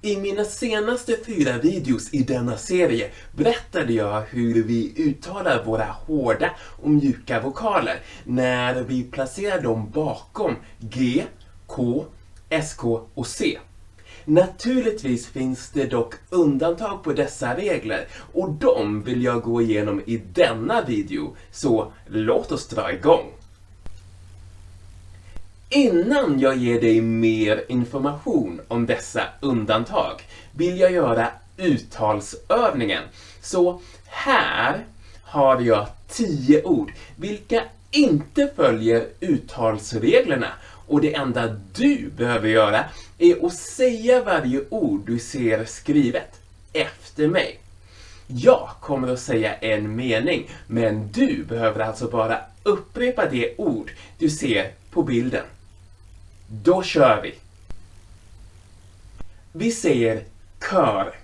I mina senaste 4 videos i denna serie berättade jag hur vi uttalar våra hårda och mjuka vokaler när vi placerar dem bakom G, K, SK och C. Naturligtvis finns det dock undantag på dessa regler och de vill jag gå igenom i denna video, så låt oss dra igång. Innan jag ger dig mer information om dessa undantag vill jag göra uttalsövningen. Så här har jag 10 ord vilka inte följer uttalsreglerna, och det enda du behöver göra är att säga varje ord du ser skrivet efter mig. Jag kommer att säga en mening, men du behöver alltså bara upprepa det ord du ser på bilden. Då kör vi. Vi säger kör.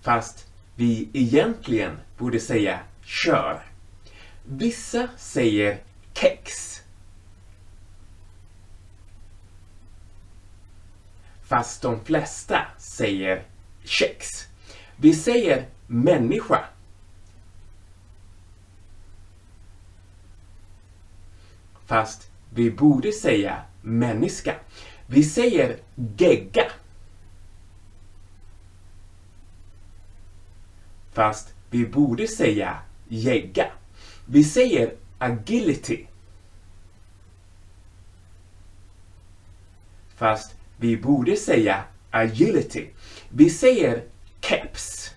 Fast vi egentligen borde säga kör. Vissa säger kex. Fast de flesta säger kex. Vi säger människa. Fast vi borde säga människa. Vi säger gegga. Fast vi borde säga gegga. Vi säger agility. Fast vi borde säga agility. Vi säger keps.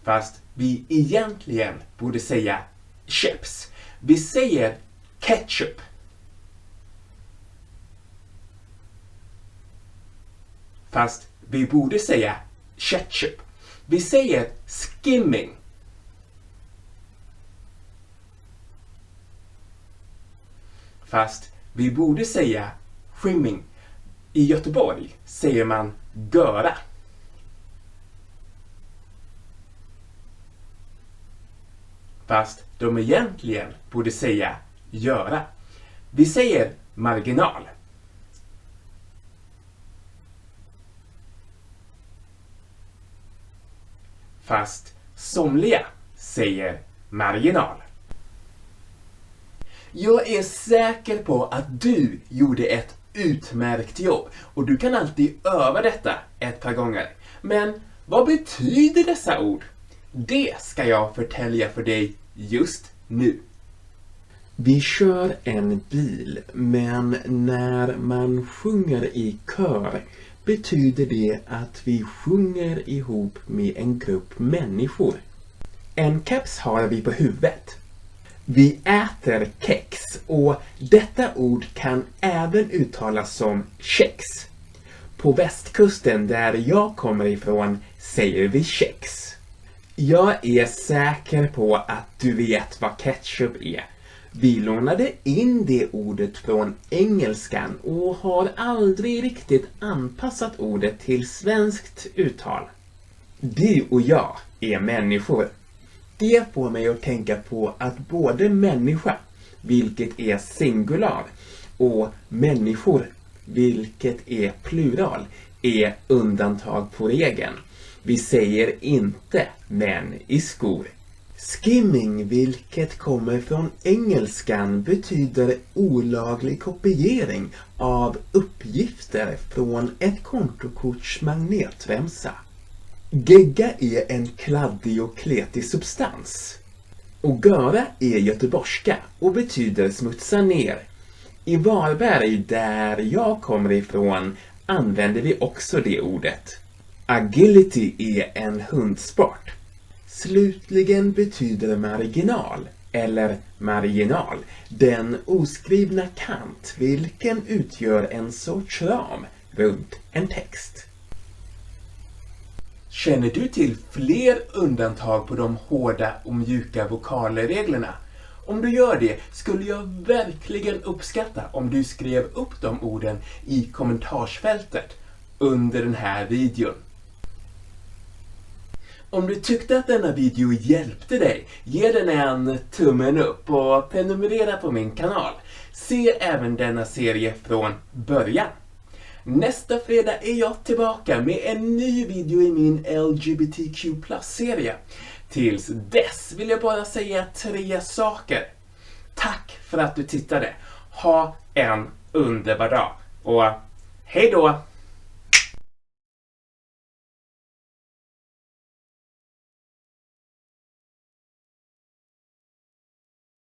Fast vi egentligen borde säga chips. Vi säger ketchup. Fast vi borde säga ketchup. Vi säger skimming. Fast vi borde säga skimming. I Göteborg säger man göra. Fast de egentligen borde säga göra. Vi säger marginal. Fast somliga säger marginal. Jag är säker på att du gjorde ett utmärkt jobb och du kan alltid öva detta ett par gånger. Men vad betyder dessa ord? Det ska jag förtälja för dig just nu. Vi kör en bil, men när man sjunger i kör betyder det att vi sjunger ihop med en grupp människor. En keps har vi på huvudet. Vi äter kex, och detta ord kan även uttalas som kex. På västkusten där jag kommer ifrån säger vi kex. Jag är säker på att du vet vad ketchup är. Vi lånade in det ordet från engelskan och har aldrig riktigt anpassat ordet till svenskt uttal. Du och jag är människor. Det får mig att tänka på att både människa, vilket är singular, och människor, vilket är plural, är undantag på regeln. Vi säger inte män i skor. Skimming, vilket kommer från engelskan, betyder olaglig kopiering av uppgifter från ett kontokorts magnetremsa. Gegga är en kladdig och kletig substans. Och göra är göteborgska och betyder smutsa ner. I Varberg, där jag kommer ifrån, använder vi också det ordet. Agility är en hundsport. Slutligen betyder marginal, eller marginal, den oskrivna kant vilken utgör en sorts ram runt en text. Känner du till fler undantag på de hårda och mjuka vokalreglerna? Om du gör det skulle jag verkligen uppskatta om du skrev upp de orden i kommentarsfältet under den här videon. Om du tyckte att denna video hjälpte dig, ge den en tummen upp och prenumerera på min kanal. Se även denna serie från början. Nästa fredag är jag tillbaka med en ny video i min LGBTQ+-serie. Tills dess vill jag bara säga 3 saker. Tack för att du tittade. Ha en underbar dag. Och hej då!